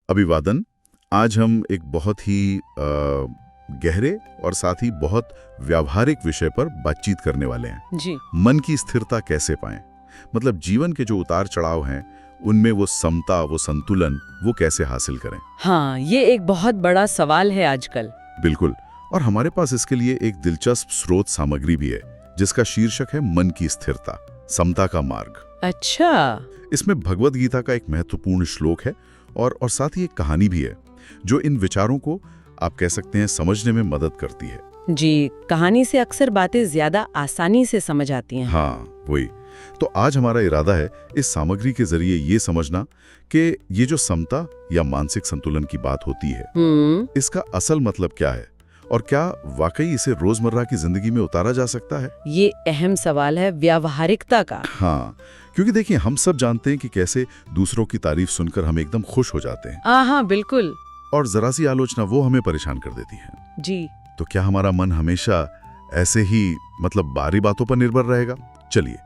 अभिवादन। आज हम एक बहुत ही गहरे और साथ ही बहुत व्यावहारिक विषय पर बातचीत करने वाले हैं जी। मन की स्थिरता कैसे पाएं। मतलब जीवन के जो उतार चढ़ाव हैं उनमें वो समता, वो संतुलन, वो कैसे हासिल करें। हाँ, ये एक बहुत बड़ा सवाल है आजकल। बिल्कुल। और हमारे पास इसके लिए एक दिलचस्प स्रोत सामग्री भी है जिसका शीर्षक है मन की स्थिरता, समता का मार्ग। अच्छा। इसमें भगवद गीता का एक महत्वपूर्ण श्लोक है और साथ ही एक कहानी भी है जो इन विचारों को आप कह सकते हैं समझने में मदद करती है। जी, कहानी से अक्सर बातें ज्यादा आसानी से समझ आती हैं। हाँ, वही। तो आज हमारा इरादा है इस सामग्री के जरिए ये समझना कि ये जो समता या मानसिक संतुलन की बात होती है, इसका असल मतलब क्या है और क्या वाकई इसे रोजमर्रा की जिंदगी में उतारा जा सकता है। ये अहम सवाल है व्यावहारिकता का। हाँ, क्योंकि देखिए हम सब जानते हैं कि कैसे दूसरों की तारीफ सुनकर हम एकदम खुश हो जाते हैं। हाँ, बिल्कुल। और जरा सी आलोचना वो हमें परेशान कर देती है। जी। तो क्या हमारा मन हमेशा ऐसे ही बाहरी बातों पर निर्भर रहेगा? चलिए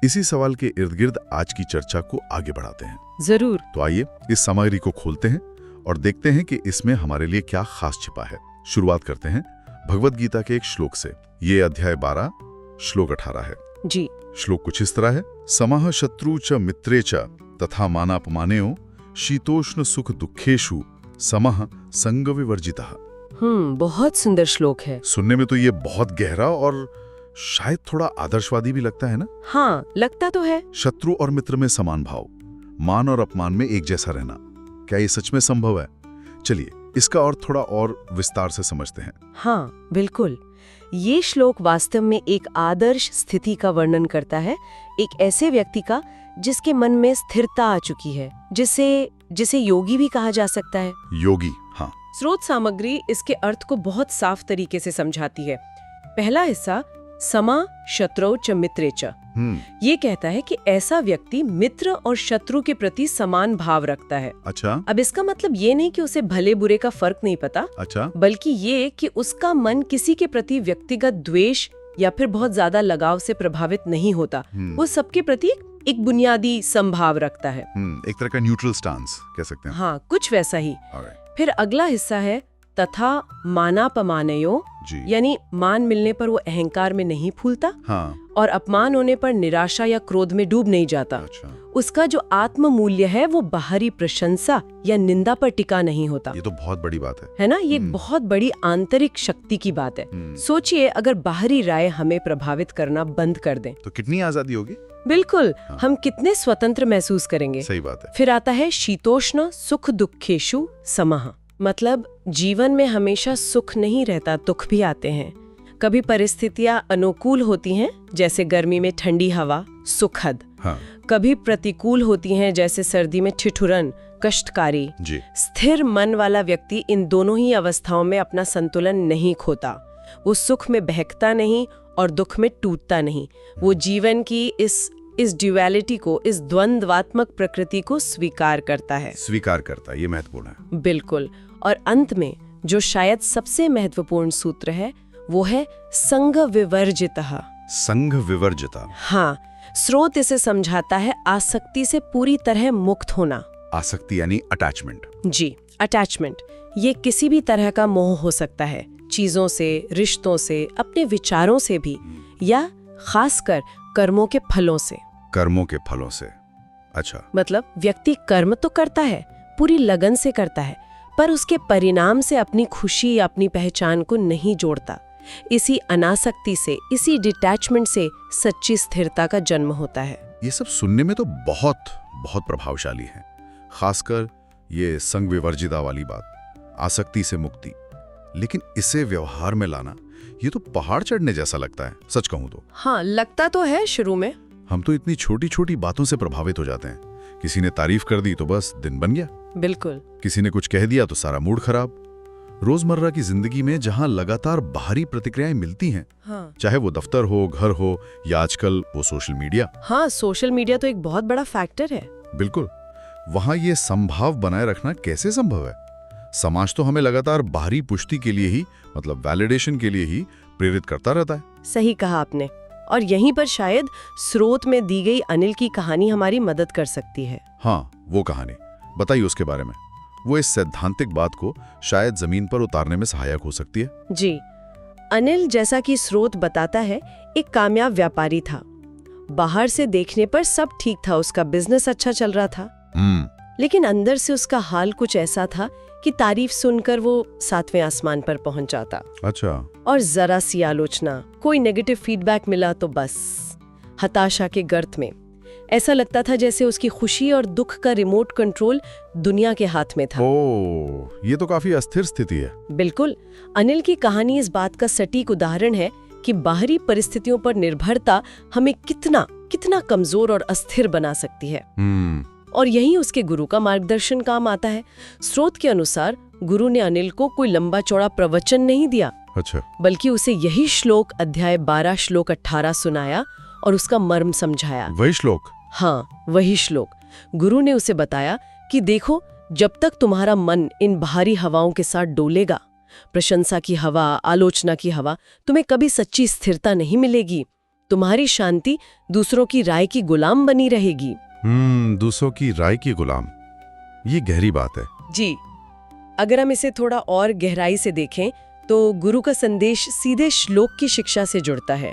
इसी सवाल के इर्द गिर्द आज की चर्चा को आगे बढ़ाते हैं। जरूर। तो आइए इस सामग्री को खोलते हैं और देखते हैं कि इसमें हमारे लिए क्या खास छिपा है। शुरुआत करते हैं भगवद गीता के एक श्लोक से। ये अध्याय 12 श्लोक 18 है। जी। श्लोक कुछ इस तरह है। समः शत्रु च मित्रे च तथा मानापमानेयो शीतोष्ण सुख दुखेषु समः संग विवर्जितः। बहुत सुंदर श्लोक है। सुनने में तो ये बहुत गहरा और शायद थोड़ा आदर्शवादी भी लगता है ना? हाँ, लगता तो है। शत्रु और मित्र में समान भाव, मान और अपमान में एक जैसा रहना, क्या ये सच में संभव है? चलिए इसका और थोड़ा और विस्तार से समझते हैं। हाँ, बिल्कुल। ये श्लोक वास्तव में एक आदर्श स्थिति का वर्णन करता है, एक ऐसे व्यक्ति का जिसके मन में स्थिरता आ चुकी है, जिसे योगी भी कहा जा सकता है। योगी, हाँ। स्रोत सामग्री इसके अर्थ को बहुत साफ तरीके से समझाती है। पहला हिस्सा समा शत्रौ च मित्रे च, ये कहता है कि ऐसा व्यक्ति मित्र और शत्रु के प्रति समान भाव रखता है। अच्छा। अब इसका मतलब ये नहीं कि उसे भले बुरे का फर्क नहीं पता। अच्छा। बल्कि ये कि उसका मन किसी के प्रति व्यक्तिगत द्वेष या फिर बहुत ज्यादा लगाव से प्रभावित नहीं होता। वो सबके प्रति एक बुनियादी समभाव रखता है। एक तरह का न्यूट्रल स्टांस कह सकते हैं। हाँ, कुछ वैसा ही। फिर अगला हिस्सा है तथा मानापमानयो, यानी मान मिलने पर वो अहंकार में नहीं फूलता। हाँ। और अपमान होने पर निराशा या क्रोध में डूब नहीं जाता। अच्छा। उसका जो आत्म मूल्य है वो बाहरी प्रशंसा या निंदा पर टिका नहीं होता। ये तो बहुत बड़ी बात है ना? ये बहुत बड़ी आंतरिक शक्ति की बात है। सोचिए अगर बाहरी राय हमें प्रभावित करना बंद कर दें तो कितनी आजादी होगी। बिल्कुल। हाँ। हम कितने स्वतंत्र महसूस करेंगे। सही बात है। फिर आता है शीतोष्ण सुख दुखेषु समः, मतलब जीवन में हमेशा सुख नहीं रहता, दुख भी आते हैं। कभी परिस्थितियां अनुकूल होती हैं, जैसे गर्मी में ठंडी हवा सुखद। हाँ। कभी प्रतिकूल होती हैं, जैसे सर्दी में ठिठुरन कष्टकारी। जी। स्थिर मन वाला व्यक्ति इन दोनों ही अवस्थाओं में अपना संतुलन नहीं खोता। वो सुख में बहकता नहीं और दुख में टूटता नहीं। वो जीवन की इस ड्यूअलिटी को, इस द्वंद्वात्मक प्रकृति को स्वीकार करता है। ये महत्वपूर्ण है। बिल्कुल। और अंत में जो शायद सबसे महत्वपूर्ण सूत्र है वो है संग विवर्जितः। संग विवर्जिता। हाँ, स्रोत इसे समझाता है आसक्ति से पूरी तरह मुक्त होना। आसक्ति यानी अटैचमेंट। जी, अटैचमेंट। ये किसी भी तरह का मोह हो सकता है, चीजों से, रिश्तों से, अपने विचारों से भी, या खासकर कर्मों के फलों से। अच्छा। मतलब व्यक्ति कर्म तो करता है, पूरी लगन से करता है, पर उसके परिणाम से अपनी खुशी या अपनी पहचान को नहीं जोड़ता। इसी अनासक्ति से, इसी डिटैचमेंट से सच्ची स्थिरता का जन्म होता है। ये सब सुनने में तो बहुत बहुत प्रभावशाली है, खासकर ये संग विवर्जिता वाली बात, आसक्ति से मुक्ति। लेकिन इसे व्यवहार में लाना, ये तो पहाड़ चढ़ने जैसा लगता है, सच कहूं तो। हाँ, लगता तो है शुरू में। हम तो इतनी छोटी छोटी बातों से प्रभावित हो जाते हैं। किसी ने तारीफ कर दी तो बस दिन बन गया। बिल्कुल। किसी ने कुछ कह दिया तो सारा मूड खराब। रोजमर्रा की जिंदगी में जहां लगातार बाहरी प्रतिक्रियाएं मिलती हैं, हाँ। चाहे वो दफ्तर हो, घर हो या आजकल वो सोशल मीडिया। हाँ, सोशल मीडिया तो एक बहुत बड़ा फैक्टर है। बिल्कुल। वहां ये संभाव बनाए रखना कैसे संभव है? समाज तो हमें लगातार बाहरी पुष्टि के लिए ही, मतलब वैलिडेशन के लिए ही प्रेरित करता रहता है। सही कहा आपने। और यहीं पर शायद स्रोत में दी गई अनिल की कहानी हमारी मदद कर सकती है। हाँ, वो कहानी बताइए उसके बारे में। वो इस सैद्धांतिक बात को शायद जमीन पर उतारने में सहायक हो सकती है। जी, अनिल, जैसा कि स्रोत बताता है, एक कामयाब व्यापारी था। बाहर से देखने पर सब ठीक था, उसका बिजनेस अच्छा चल रहा था। लेकिन अंदर से उसका हाल कुछ ऐसा था कि तारीफ सुनकर वो 7वें आसमान पर पहुंच जाता। अच्छा। और जरा सी आलोचना, कोई नेगेटिव फीडबैक मिला तो बस हताशा के गर्त में। ऐसा लगता था जैसे उसकी खुशी और दुख का रिमोट कंट्रोल दुनिया के हाथ में था। ओह, ये तो काफी अस्थिर स्थिति है। बिल्कुल। अनिल की कहानी इस बात का सटीक उदाहरण है कि बाहरी परिस्थितियों पर निर्भरता हमें कितना कितना कमजोर और अस्थिर बना सकती है। और यही उसके गुरु का मार्गदर्शन काम आता है। स्रोत के अनुसार गुरु ने अनिल को कोई लंबा चौड़ा प्रवचन नहीं दिया। अच्छा। बल्कि उसे यही श्लोक अध्याय 12 श्लोक 18 सुनाया और उसका मर्म समझाया। वही श्लोक? हाँ, वही श्लोक। गुरु ने उसे बताया कि देखो, जब तक तुम्हारा मन इन बाहरी हवाओं के साथ डोलेगा, प्रशंसा की हवा, आलोचना की हवा, तुम्हें कभी सच्ची स्थिरता नहीं मिलेगी। तुम्हारी शांति दूसरों की राय की गुलाम बनी रहेगी। दूसरों की राय की गुलाम, ये गहरी बात है। जी, अगर हम इसे थोड़ा और गहराई से देखें तो गुरु का संदेश सीधे श्लोक की शिक्षा से जुड़ता है।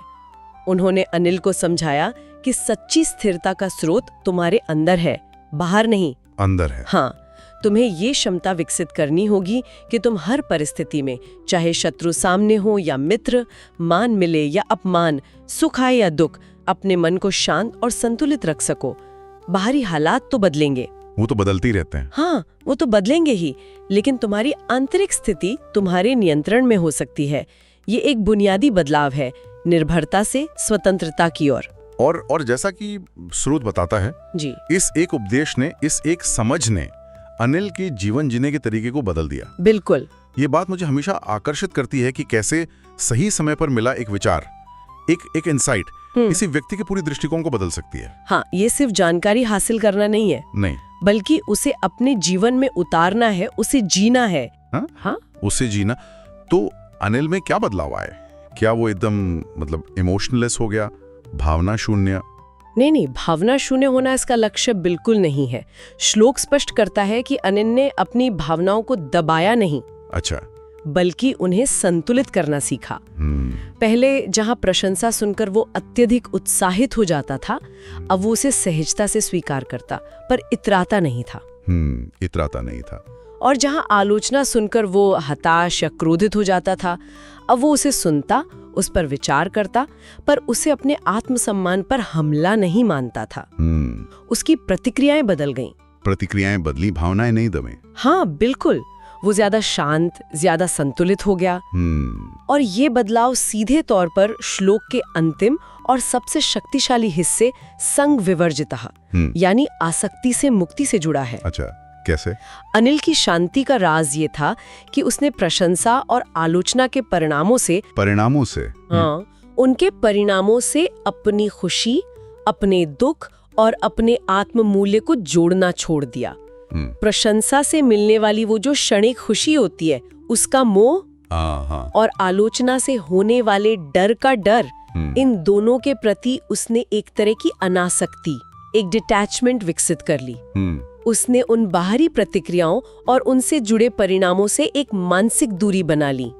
उन्होंने अनिल को समझाया कि सच्ची स्थिरता का स्रोत तुम्हारे अंदर है, बाहर नहीं। अंदर है। हाँ, तुम्हें ये क्षमता विकसित करनी होगी कि तुम हर परिस्थिति में, चाहे शत्रु सामने हो या मित्र, मान मिले या अपमान, सुख आए या दुख, अपने मन को शांत और संतुलित रख सको। बाहरी हालात तो बदलेंगे, वो तो बदलते ही रहते हैं। हाँ, वो तो बदलेंगे ही, लेकिन तुम्हारी आंतरिक स्थिति तुम्हारे नियंत्रण में हो सकती है। ये एक बुनियादी बदलाव है, निर्भरता से स्वतंत्रता की ओर। और जैसा कि स्रोत बताता है जी, इस एक उपदेश ने, इस एक समझ ने अनिल की जीवन जीने के तरीके को बदल दिया। बिल्कुल। ये बात मुझे हमेशा आकर्षित करती है कि कैसे सही समय पर मिला एक विचार, एक इंसाइट किसी व्यक्ति के पूरी दृष्टिकोण को बदल सकती है। हाँ, ये सिर्फ जानकारी हासिल करना नहीं है, नहीं, बल्कि उसे अपने जीवन में उतारना है, उसे जीना है। हाँ, उसे जीना। तो अनिल में क्या बदलाव आए? क्या वो एकदम इमोशनलेस हो गया, भावना शून्य? नहीं, भावना शून्य होना इसका लक्ष्य बिल्कुल नहीं है। श्लोक स्पष्ट करता है कि अनिल ने अपनी भावनाओं को दबाया नहीं। अच्छा। बल्कि उन्हें संतुलित करना सीखा। पहले जहां प्रशंसा सुनकर वो अत्यधिक उत्साहित हो जाता था, अब वो उसे सहजता से स्वीकार करता, पर इतराता नहीं था। इतराता नहीं था। और जहां आलोचना सुनकर वो हताश या क्रोधित हो जाता था, अब वो उसे सुनता, उस पर विचार करता, पर उसे अपने आत्मसम्मान पर हमला नहीं मानता था। उसकी प्रतिक्रियाएं बदल गईं। प्रतिक्रियाएं बदली, भावनाएं नहीं दबे। हाँ, बिल्कुल। वो ज्यादा शांत, ज्यादा संतुलित हो गया। और ये बदलाव सीधे तौर पर श्लोक के अंतिम और सबसे शक्तिशाली हिस्से संग विवर्जितः, यानी आसक्ति से मुक्ति से जुड़ा है। अच्छा, कैसे? अनिल की शांति का राज ये था कि उसने प्रशंसा और आलोचना के परिणामों से हाँ, उनके परिणामों से अपनी खुशी, अपने दुख और अपने आत्म मूल्य को जोड़ना छोड़ दिया। प्रशंसा से मिलने वाली वो जो क्षणिक खुशी होती है, उसका मोह और आलोचना से होने वाले डर का डर, इन दोनों के प्रति उसने एक तरह की अनासक्ति, एक डिटैचमेंट विकसित कर ली। उसने उन बाहरी प्रतिक्रियाओं और उनसे जुड़े परिणामों से एक मानसिक दूरी बना ली।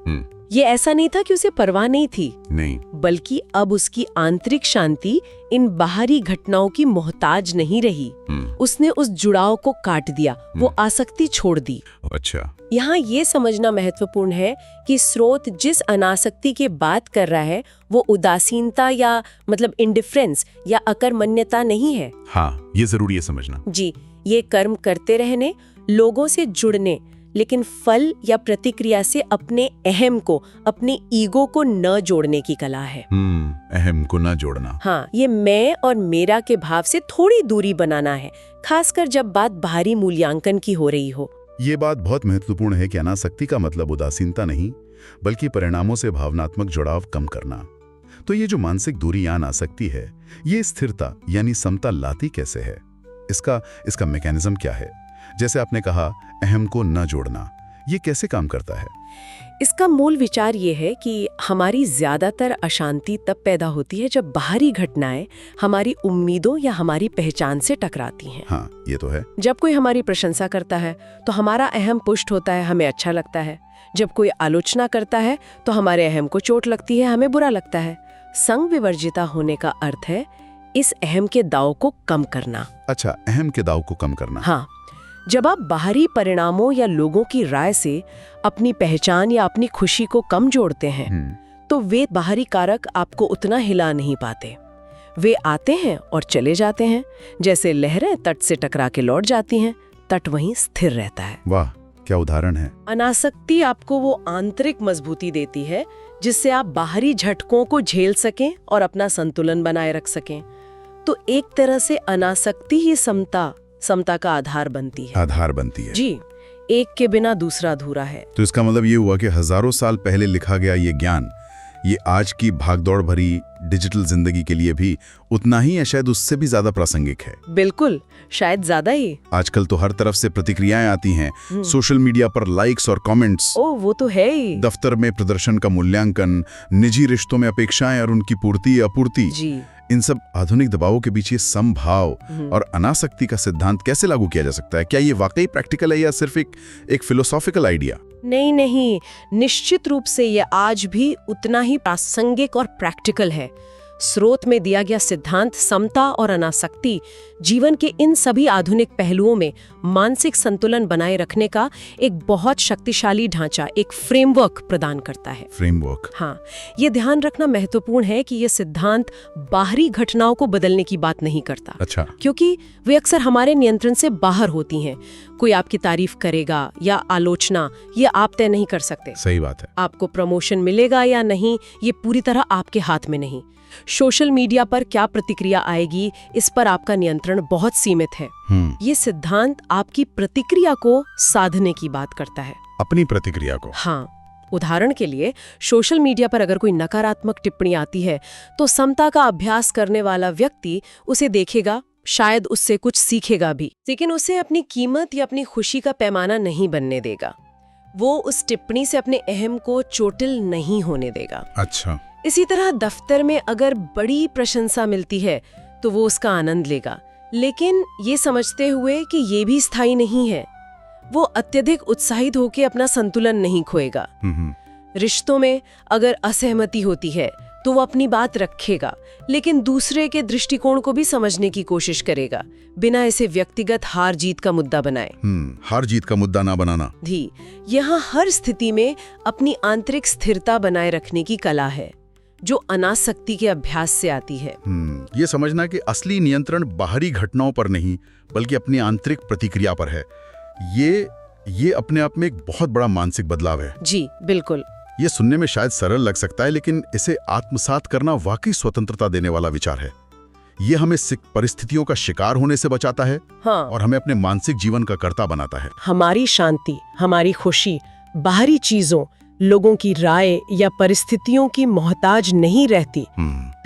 ये ऐसा नहीं था कि उसे परवाह नहीं थी, नहीं, बल्कि अब उसकी आंतरिक शांति इन बाहरी घटनाओं की मोहताज नहीं रही। उसने उस जुड़ाव को काट दिया, वो आसक्ति छोड़ दी। अच्छा। यहाँ ये समझना महत्वपूर्ण है कि स्रोत जिस अनासक्ति की बात कर रहा है वो उदासीनता या इंडिफरेंस या अकर्मण्यता नहीं है। हाँ, ये जरूरी है समझना। जी, ये कर्म करते रहने, लोगों से जुड़ने, लेकिन फल या प्रतिक्रिया से अपने अहम को, अपने ईगो को न जोड़ने की कला है। अहम को न जोड़ना। हाँ, ये मैं और मेरा के भाव से थोड़ी दूरी बनाना है, खासकर जब बात बाहरी मूल्यांकन की हो रही हो। ये बात बहुत महत्वपूर्ण है कि अनासक्ति का मतलब उदासीनता नहीं, बल्कि परिणामों से भावनात्मक जुड़ाव कम करना। तो ये जो मानसिक दूरी या अनासक्ति है, ये स्थिरता यानी समता लाती कैसे है? इसका मैकेनिज्म क्या है? जैसे आपने कहा, अहम को न जोड़ना, ये कैसे काम करता है? इसका मूल विचार ये है कि हमारी ज्यादातर अशांति तब पैदा होती है जब बाहरी घटनाएं हमारी उम्मीदों या हमारी पहचान से टकराती हैं। हाँ, ये तो है। जब कोई हमारी प्रशंसा करता है तो हमारा अहम पुष्ट होता है, हमें अच्छा लगता है। जब कोई आलोचना करता है तो हमारे अहम को चोट लगती है, हमें बुरा लगता है। संग विवर्जिता होने का अर्थ है इस अहम के दाव को कम करना। अच्छा, अहम के दाव को कम करना। हाँ, जब आप बाहरी परिणामों या लोगों की राय से अपनी पहचान या अपनी खुशी को कम जोड़ते हैं तो वे बाहरी कारक आपको उतना हिला नहीं पाते। वे आते हैं और चले जाते हैं, जैसे लहरें तट से टकरा के लौट जाती हैं, तट वहीं स्थिर रहता है। वाह, क्या उदाहरण है। अनासक्ति आपको वो आंतरिक मजबूती देती है जिससे आप बाहरी झटकों को झेल सकें और अपना संतुलन बनाए रख सकें। तो एक तरह से अनासक्ति ही समता का आधार बनती है। जी, एक के बिना दूसरा अधूरा है। तो इसका मतलब ये हुआ कि हजारों साल पहले लिखा गया ये ज्ञान, ये आज की भागदौड़ भरी डिजिटल जिंदगी के लिए भी उतना ही या शायद उससे भी ज्यादा प्रासंगिक है। बिल्कुल, शायद ज्यादा ही। आजकल तो हर तरफ से प्रतिक्रियाएं आती हैं, सोशल मीडिया पर लाइक्स और कमेंट्स। वो तो है ही। दफ्तर में प्रदर्शन का मूल्यांकन, निजी रिश्तों में अपेक्षाएं और उनकी पूर्ति या अपूर्ति। जी। इन सब आधुनिक दबावों के पीछे समभाव और अनासक्ति का सिद्धांत कैसे लागू किया जा सकता है? क्या ये वाकई प्रैक्टिकल है या सिर्फ एक फिलोसॉफिकल आइडिया? नहीं, निश्चित रूप से ये आज भी उतना ही प्रासंगिक और प्रैक्टिकल है। स्रोत में दिया गया सिद्धांत समता और अनासक्ति जीवन के इन सभी आधुनिक पहलुओं में मानसिक संतुलन बनाए रखने का एक बहुत शक्तिशाली ढांचा, एक फ्रेमवर्क प्रदान करता है। फ्रेमवर्क। हाँ, ये ध्यान रखना महत्वपूर्ण है कि ये सिद्धांत बाहरी घटनाओं को बदलने की बात नहीं करता। अच्छा। क्योंकि वे अक्सर हमारे नियंत्रण से बाहर होती हैं। कोई आपकी तारीफ करेगा या आलोचना, ये आप तय नहीं कर सकते। सही बात है। आपको प्रमोशन मिलेगा या नहीं, ये पूरी तरह आपके हाथ में नहीं। सोशल मीडिया पर क्या प्रतिक्रिया आएगी, इस पर आपका नियंत्रण बहुत सीमित है। ये सिद्धांत आपकी प्रतिक्रिया को साधने की बात करता है। अपनी प्रतिक्रिया को। हाँ, उदाहरण के लिए सोशल मीडिया पर अगर कोई नकारात्मक टिप्पणी आती है तो समता का अभ्यास करने वाला व्यक्ति उसे देखेगा, शायद उससे कुछ सीखेगा भी, लेकिन उसे अपनी कीमत या अपनी खुशी का पैमाना नहीं बनने देगा। वो उस टिप्पणी से अपने अहम को चोटिल नहीं होने देगा। अच्छा। इसी तरह दफ्तर में अगर बड़ी प्रशंसा मिलती है तो वो उसका आनंद लेगा, लेकिन ये समझते हुए कि ये भी स्थायी नहीं है। वो अत्यधिक उत्साहित होकर अपना संतुलन नहीं खोएगा। रिश्तों में अगर असहमति होती है तो वो अपनी बात रखेगा, लेकिन दूसरे के दृष्टिकोण को भी समझने की कोशिश करेगा, बिना इसे व्यक्तिगत हार जीत का मुद्दा बनाए। हार जीत का मुद्दा ना बनाना। यहाँ हर स्थिति में अपनी आंतरिक स्थिरता बनाए रखने की कला है, जो अनासक्ति के अभ्यास से आती है। ये समझना कि असली नियंत्रण बाहरी घटनाओं पर नहीं बल्कि अपनी आंतरिक प्रतिक्रिया पर है, ये अपने आप में एक बहुत बड़ा मानसिक बदलाव है। जी बिल्कुल। ये सुनने में शायद सरल लग सकता है, लेकिन इसे आत्मसात करना वाकई स्वतंत्रता देने वाला विचार है। ये हमें परिस्थितियों का शिकार होने से बचाता है। हाँ। और हमें अपने मानसिक जीवन का कर्ता बनाता है। हमारी शांति, हमारी खुशी बाहरी चीजों, लोगों की राय या परिस्थितियों की मोहताज नहीं रहती।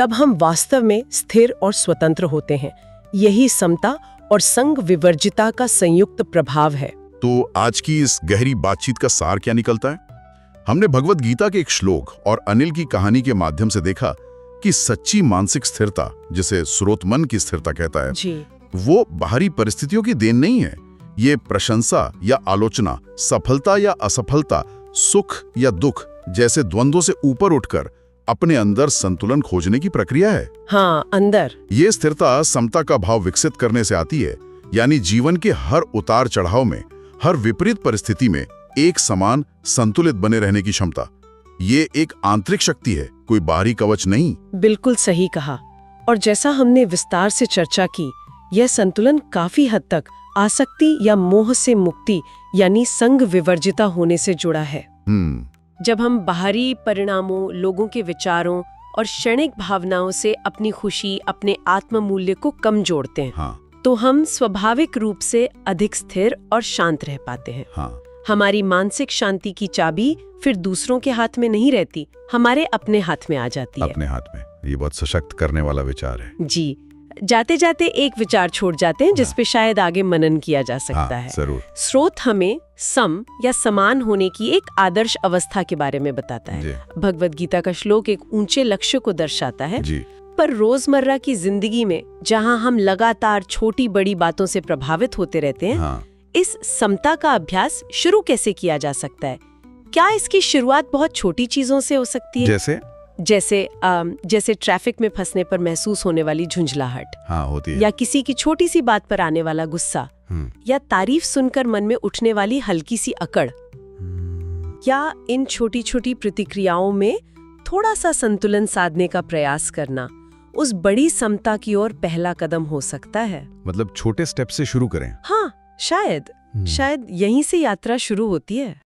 तब हम वास्तव में स्थिर और स्वतंत्र होते हैं। यही समता और संग विवर्जिता का संयुक्त प्रभाव है। तो आज की इस गहरी बातचीत का सार क्या निकलता है? हमने भगवद गीता के एक श्लोक और अनिल की कहानी के माध्यम से देखा कि सच्ची मानसिक स्थिरता, जिसे स्रोत मन की स्थिरता कहता है, जी। वो बाहरी परिस्थितियों की देन नहीं है। ये प्रशंसा या आलोचना, सफलता या असफलता, सुख या दुख जैसे द्वंद्वों से ऊपर उठकर अपने अंदर संतुलन खोजने की प्रक्रिया है। हाँ, अंदर। ये स्थिरता समता का भाव विकसित करने से आती है, यानी जीवन के हर उतार चढ़ाव में, हर विपरीत परिस्थिति में एक समान संतुलित बने रहने की क्षमता। ये एक आंतरिक शक्ति है, कोई बाहरी कवच नहीं। बिल्कुल सही कहा। और जैसा हमने विस्तार से चर्चा की, यह संतुलन काफी हद तक आसक्ति या मोह से मुक्ति यानी संग विवर्जिता होने से जुड़ा है। जब हम बाहरी परिणामों, लोगों के विचारों और क्षणिक भावनाओं से अपनी खुशी, अपने आत्म मूल्य को कम जोड़ते हैं, तो हम स्वाभाविक रूप से अधिक स्थिर और शांत रह पाते हैं। हमारी मानसिक शांति की चाबी फिर दूसरों के हाथ में नहीं रहती, हमारे अपने हाथ में आ जाती है। अपने हाथ में। ये बहुत सशक्त करने वाला विचार है। जी। जाते जाते एक विचार छोड़ जाते हैं जिस पे शायद आगे मनन किया जा सकता है। जरूर। स्रोत हमें सम या समान होने की एक आदर्श अवस्था के बारे में बताता है। भगवद गीता का श्लोक एक ऊंचे लक्ष्य को दर्शाता है जी। पर रोजमर्रा की जिंदगी में जहां हम लगातार छोटी बड़ी बातों से प्रभावित होते रहते हैं, इस समता का अभ्यास शुरू कैसे किया जा सकता है? क्या इसकी शुरुआत बहुत छोटी चीजों से हो सकती है? जैसे ट्रैफिक में फंसने पर महसूस होने वाली झुंझलाहट, होती है। या किसी की छोटी सी बात पर आने वाला गुस्सा, या तारीफ सुनकर मन में उठने वाली हल्की सी अकड़। या इन छोटी छोटी प्रतिक्रियाओं में थोड़ा सा संतुलन साधने का प्रयास करना उस बड़ी समता की ओर पहला कदम हो सकता है। मतलब छोटे स्टेप से शुरू करें। हाँ, शायद यहीं से यात्रा शुरू होती है।